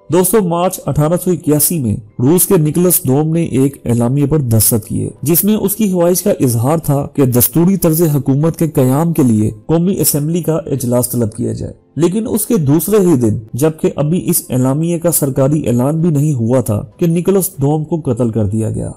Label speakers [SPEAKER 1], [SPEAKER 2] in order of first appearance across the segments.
[SPEAKER 1] दोस्तों मार्च 1881 में रूस के निकोलस डोम ने एक एलामिया पर दस्तखत किए, जिसमें उसकी ख्वाहिश का इजहार था कि दस्तूरी तर्ज हुकूमत के कयाम के लिए कौमी असेंबली का इजलास तलब किया जाए। लेकिन उसके दूसरे ही दिन, जबकि अभी इस एलामिया का सरकारी ऐलान भी नहीं हुआ था, कि निकोलस डोम को कत्ल कर दिया गया।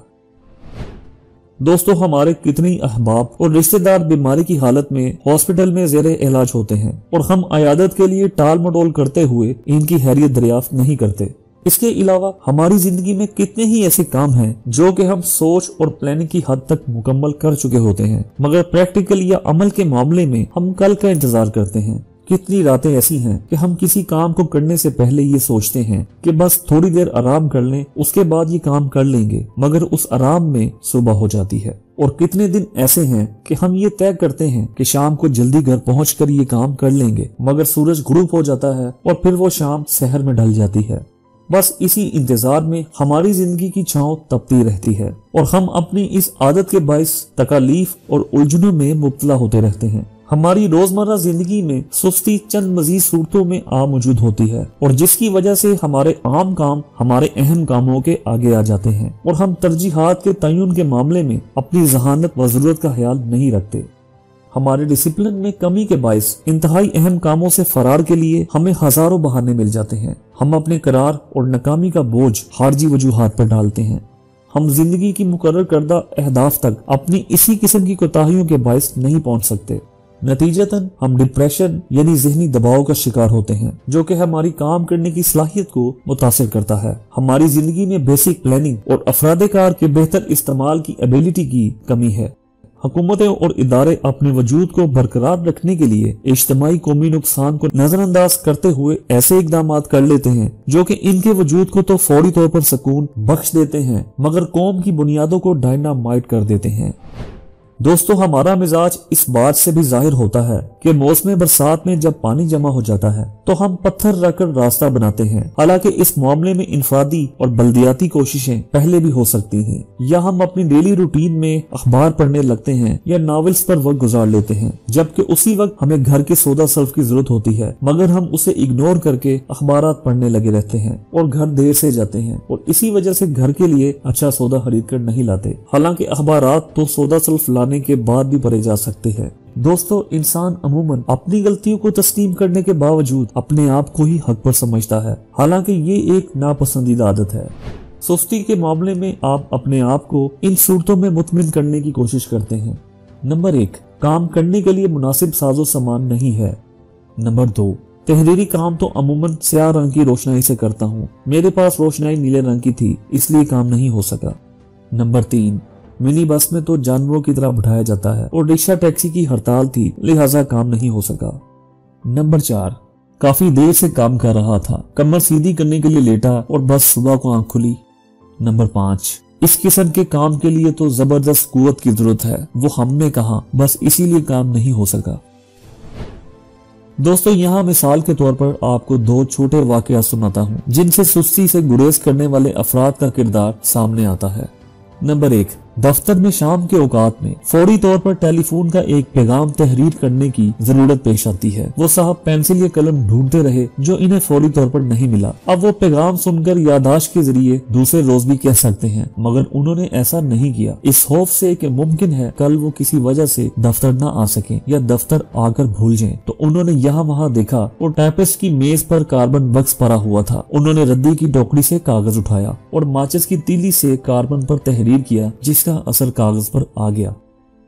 [SPEAKER 1] दोस्तों हमारे कितने अहबाब और रिश्तेदार बीमारी की हालत में हॉस्पिटल में ज़ेरे इलाज होते हैं और हम अयादत के लिए टाल मटोल करते हुए इनकी खैरियत दरियाफ्त नहीं करते। इसके अलावा हमारी जिंदगी में कितने ही ऐसे काम हैं जो कि हम सोच और प्लानिंग की हद तक मुकम्मल कर चुके होते हैं, मगर प्रैक्टिकल या अमल के मामले में हम कल का इंतजार करते हैं। कितनी रातें ऐसी हैं कि हम किसी काम को करने से पहले ये सोचते हैं कि बस थोड़ी देर आराम कर लें, उसके बाद ये काम कर लेंगे, मगर उस आराम में सुबह हो जाती है। और कितने दिन ऐसे हैं कि हम ये तय करते हैं कि शाम को जल्दी घर पहुंचकर ये काम कर लेंगे, मगर सूरज गुरूब हो जाता है और फिर वो शाम शहर में ढल जाती है। बस इसी इंतजार में हमारी जिंदगी की छांव तपती रहती है और हम अपनी इस आदत के बाइस तकालीफ और उलझनों में मुब्तला होते रहते हैं। हमारी रोजमर्रा जिंदगी में सुस्ती चंद मजीद सूरतों में मौजूद होती है और जिसकी वजह से हमारे आम काम हमारे अहम कामों के आगे आ जाते हैं और हम तरजीहात के तयन के मामले में अपनी जहानत व जरूरत का ख्याल नहीं रखते। हमारे डिसिप्लिन में कमी के बाइस इंतहाई अहम कामों से फरार के लिए हमें हजारों बहाने मिल जाते हैं। हम अपने करार और नाकामी का बोझ हार्जी वजूहात पर डालते हैं। हम जिंदगी की मुकर्रर करदा अहदाफ तक अपनी इसी किस्म की कोताहियों के बाइस नहीं पहुंच सकते। नतीजतन हम डिप्रेशन यानी ज़हनी दबाव का शिकार होते हैं, जो कि हमारी काम करने की सलाहियत को मुतासिर करता है। हमारी जिंदगी में बेसिक प्लानिंग और अफराद-ए-कार के बेहतर इस्तेमाल की एबिलिटी की कमी है। हुकूमतें और इदारे अपने वजूद को बरकरार रखने के लिए इज्तिमाई कौमी नुकसान को नजरअंदाज करते हुए ऐसे इकदाम कर लेते हैं जो कि इनके वजूद को तो फौरी तौर पर सुकून बख्श देते हैं, मगर कौम की बुनियादों को डायनामाइट कर देते हैं। दोस्तों हमारा मिजाज इस बात से भी जाहिर होता है कि मौसम बरसात में जब पानी जमा हो जाता है तो हम पत्थर रखकर रास्ता बनाते हैं। हालांकि इस मामले में इंफरादी और बल्दियाती कोशिशें पहले भी हो सकती हैं, या हम अपनी डेली रूटीन में अखबार पढ़ने लगते हैं या नॉवेल्स पर वक्त गुजार लेते हैं, जबकि उसी वक्त हमें घर के सौदा सर्फ की जरूरत होती है, मगर हम उसे इग्नोर करके अखबारात पढ़ने लगे रहते हैं और घर देर से जाते हैं और इसी वजह से घर के लिए अच्छा सौदा खरीद कर नहीं लाते। हालांकि अखबारात तो सौदा सर्फ लाने के बाद भी पढ़े जा सकते हैं। दोस्तों इंसान अमूमन अपनी गलतियों को तस्लीम करने के बावजूद अपने आप को ही हक पर समझता है, हालांकि ये एक नापसंदीदा आदत है। सुस्ती के मामले में आप अपने आप को इन सूरतों में मुतमिन करने की कोशिश करते हैं। नंबर 1, काम करने के लिए मुनासिब साजो सामान नहीं है। नंबर 2, तहरीरी काम तो अमूमन स्याह रंग की रोशनाई से करता हूँ, मेरे पास रोशनाई नीले रंग की थी इसलिए काम नहीं हो सका। नंबर 3, मिनी बस में तो जानवरों की तरह बिठाया जाता है और रिक्शा टैक्सी की हड़ताल थी लिहाजा काम नहीं हो सका। नंबर 4, काफी देर से काम कर रहा था, कमर सीधी करने के लिए लेटा और बस सुबह को आंख खुली। नंबर 5, इस किस्म के काम के लिए तो जबरदस्त कुव्वत की जरूरत है, वो हमने कहा, बस इसीलिए काम नहीं हो सका। दोस्तों यहाँ मिसाल के तौर पर आपको 2 छोटे वाकया सुनाता हूँ जिनसे सुस्ती से गुरेज करने वाले अफराद का किरदार सामने आता है। नंबर 1, दफ्तर में शाम के औकात में फौरी तौर पर टेलीफोन का एक पैगाम तहरीर करने की जरूरत पेश आती है। वो साहब पेंसिल या कलम ढूंढते रहे जो इन्हें फौरी तौर पर नहीं मिला। अब वो पैगाम सुनकर यादाश्त के जरिए दूसरे रोज भी कह सकते हैं, मगर उन्होंने ऐसा नहीं किया, इस खौफ से कि मुमकिन है कल वो किसी वजह से दफ्तर न आ सके या दफ्तर आकर भूल जाएं। तो उन्होंने यहाँ वहाँ देखा और टाइपिस्ट की मेज पर कार्बन बक्स पड़ा हुआ था। उन्होंने रद्दी की टोकरी से कागज उठाया और माचिस की तीली से कार्बन पर तहरीर किया, जिसका असर कागज पर आ गया।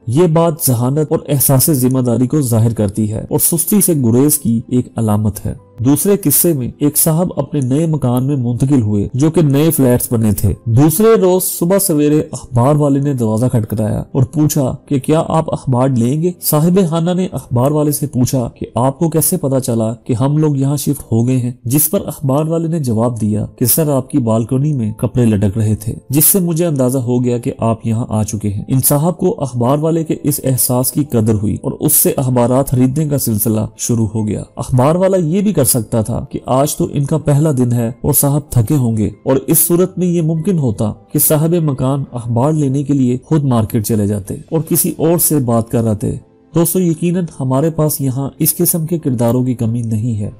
[SPEAKER 1] ये बात जहानत और एहसास जिम्मेदारी को जाहिर करती है और सुस्ती से गुरेज की एक अलामत है। दूसरे किस्से में एक साहब अपने नए मकान में मुंतकिल हुए जो कि नए फ्लैट्स बने थे। दूसरे रोज सुबह सवेरे अखबार वाले ने दरवाजा खटखटाया और पूछा कि क्या आप अखबार लेंगे। साहिब खाना ने अखबार वाले से पूछा कि आपको कैसे पता चला कि हम लोग यहाँ शिफ्ट हो गए हैं, जिस पर अखबार वाले ने जवाब दिया कि सर आपकी बालकनी में कपड़े लटक रहे थे, जिससे मुझे अंदाजा हो गया कि आप यहाँ आ चुके हैं। इन साहब को अखबार वाले के इस एहसास की कदर हुई और उससे अखबारात खरीदने का सिलसिला शुरू हो गया। अखबार वाला ये भी कर सकता था कि आज तो इनका पहला दिन है और साहब थके होंगे, और इस सूरत में ये मुमकिन होता कि साहब मकान अखबार लेने के लिए खुद मार्केट चले जाते और किसी और से बात कर रहे। दोस्तों यकीनन हमारे पास यहाँ इस किस्म के किरदारों की कमी नहीं है।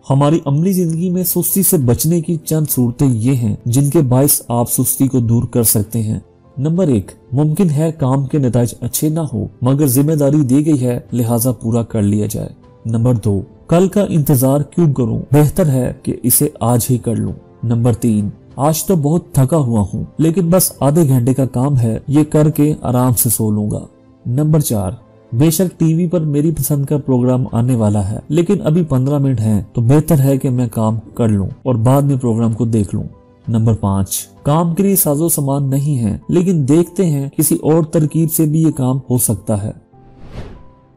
[SPEAKER 1] हमारी अमली जिंदगी में सुस्ती से बचने की चंद सूरतें ये हैं जिनके बायस आप सुस्ती को दूर कर सकते हैं। नंबर 1, मुमकिन है काम के नतीजे अच्छे ना हो मगर जिम्मेदारी दी गई है लिहाजा पूरा कर लिया जाए। नंबर 2, कल का इंतजार क्यों करूं, बेहतर है कि इसे आज ही कर लूं। नंबर 3, आज तो बहुत थका हुआ हूं लेकिन बस आधे घंटे का काम है, ये करके आराम से सो लूंगा। नंबर 4, बेशक टीवी पर मेरी पसंद का प्रोग्राम आने वाला है लेकिन अभी 15 मिनट हैं तो बेहतर है कि मैं काम कर लूं और बाद में प्रोग्राम को देख लूं। नंबर 5, काम के लिए साजो सामान नहीं है लेकिन देखते हैं किसी और तरकीब से भी ये काम हो सकता है।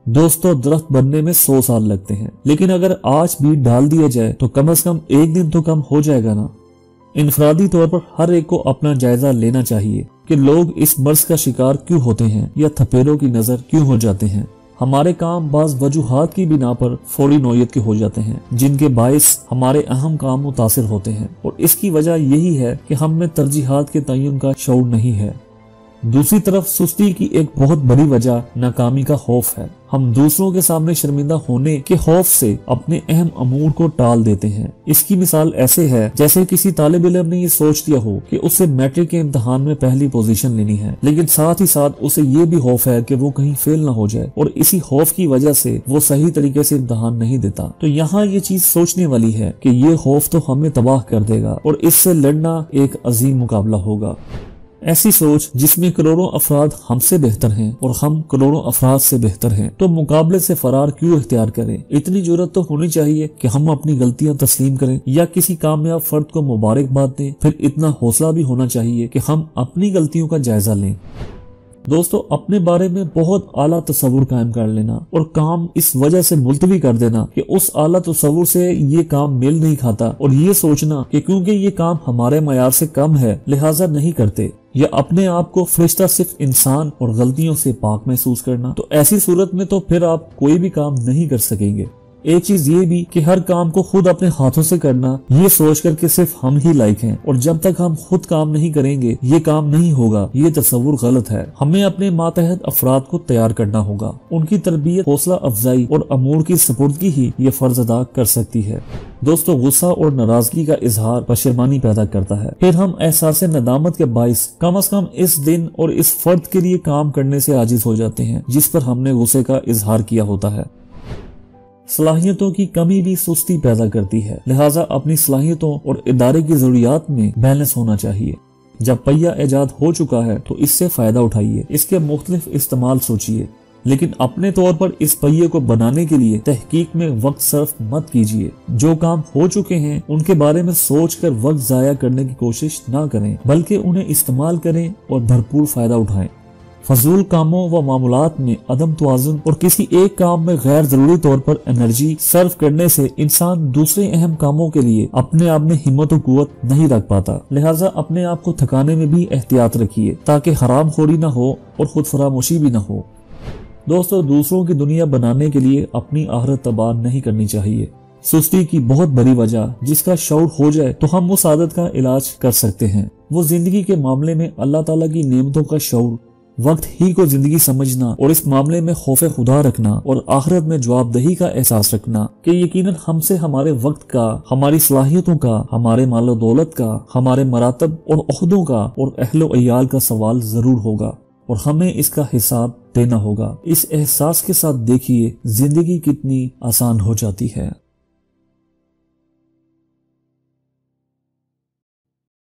[SPEAKER 1] दोस्तों, दरख्त बनने में 100 साल लगते हैं लेकिन अगर आज बीज डाल दिया जाए तो कम से कम एक दिन तो कम हो जाएगा ना। इनफरादी तौर पर हर एक को अपना जायजा लेना चाहिए कि लोग इस मर्ज का शिकार क्यों होते हैं या थपेरों की नजर क्यों हो जाते हैं। हमारे काम बाज वजूहात की बिना पर फौरी नौयत के हो जाते हैं जिनके बायस हमारे अहम काम मुतासिर होते हैं और इसकी वजह यही है कि हम में तरजीहात के तयन का शऊर नहीं है। दूसरी तरफ सुस्ती की एक बहुत बड़ी वजह नाकामी का खौफ है। हम दूसरों के सामने शर्मिंदा होने के खौफ से अपने अहम अमूर को टाल देते हैं। इसकी मिसाल ऐसे है जैसे किसी तालिब इल्म ने ये सोच लिया हो कि उसे मैट्रिक के इम्तिहान में पहली पोजीशन लेनी है लेकिन साथ ही साथ उसे ये भी खौफ है कि वो कहीं फेल ना हो जाए और इसी खौफ की वजह से वो सही तरीके से इम्तिहान नहीं देता। तो यहाँ ये चीज सोचने वाली है कि ये खौफ तो हमें तबाह कर देगा और इससे लड़ना एक अजीम मुकाबला होगा। ऐसी सोच जिसमें करोड़ों अफराद हमसे बेहतर हैं और हम करोड़ों अफराद से बेहतर हैं तो मुकाबले से फरार क्यों इख्तियार करें। इतनी जरूरत तो होनी चाहिए कि हम अपनी गलतियां तस्लीम करें या किसी कामयाब फर्द को मुबारकबाद दें। फिर इतना हौसला भी होना चाहिए कि हम अपनी गलतियों का जायजा लें। दोस्तों, अपने बारे में बहुत आला तस्वुर कायम कर लेना और काम इस वजह से मुलतवी कर देना कि उस आला तस्वुर से ये काम मेल नहीं खाता और ये सोचना कि क्योंकि ये काम हमारे मयार से कम है लिहाजा नहीं करते, या अपने आप को फरिश्ता सिर्फ इंसान और गलतियों से पाक महसूस करना, तो ऐसी सूरत में तो फिर आप कोई भी काम नहीं कर सकेंगे। एक चीज ये भी कि हर काम को खुद अपने हाथों से करना ये सोच कर के सिर्फ हम ही लायक हैं और जब तक हम खुद काम नहीं करेंगे ये काम नहीं होगा, ये तस्वुर गलत है। हमें अपने मातहत अफराद को तैयार करना होगा। उनकी तरबियत, हौसला अफजाई और अमूर की सपुर्दगी ही ये फर्ज अदा कर सकती है। दोस्तों, गुस्सा और नाराजगी का इजहार पशेमानी पैदा करता है। फिर हम एहसास नदामत के बाइस कम से कम इस दिन और इस फर्द के लिए काम करने से आजिज हो जाते हैं जिस पर हमने गुस्से का इजहार किया होता है। सलाहियतों की कमी भी सुस्ती पैदा करती है, लिहाजा अपनी सलाहियतों और इदारे की जरूरियात में बैलेंस होना चाहिए। जब पहिया ईजाद हो चुका है तो इससे फायदा उठाइए, इसके मुख्तलिफ इस्तेमाल सोचिए, लेकिन अपने तौर पर इस पहिए को बनाने के लिए तहकीक में वक्त सर्फ मत कीजिए। जो काम हो चुके हैं उनके बारे में सोचकर वक्त जाया करने की कोशिश न करें बल्कि उन्हें इस्तेमाल करें और भरपूर फायदा उठाएं। फजूल कामों व मामूलात में अदम तवाज़ुन और किसी एक काम में गैर जरूरी तौर पर एनर्जी सर्व करने से इंसान दूसरे अहम कामों के लिए अपने आप में हिम्मत और कुव्वत नहीं रख पाता। लिहाजा अपने आप को थकाने में भी एहतियात रखिए ताकि हराम खोरी न हो और खुद फरामोशी भी न हो। दोस्तों, दूसरों की दुनिया बनाने के लिए अपनी आहरत तबाह नहीं करनी चाहिए। सुस्ती की बहुत बड़ी वजह जिसका शऊर हो जाए तो हम उस आदत का इलाज कर सकते हैं। वो जिंदगी के मामले में अल्लाह ताला की नेमतों का शऊर, वक्त ही को जिंदगी समझना और इस मामले में खौफ खुदा रखना और आखिरत में जवाबदेही का एहसास रखना कि यकीनन हमसे हमारे वक्त का, हमारी सलाहियतों का, हमारे मालो दौलत का, हमारे मरातब और ओहदों का और अहलो अयाल का सवाल जरूर होगा और हमें इसका हिसाब देना होगा। इस एहसास के साथ देखिए जिंदगी कितनी आसान हो जाती है।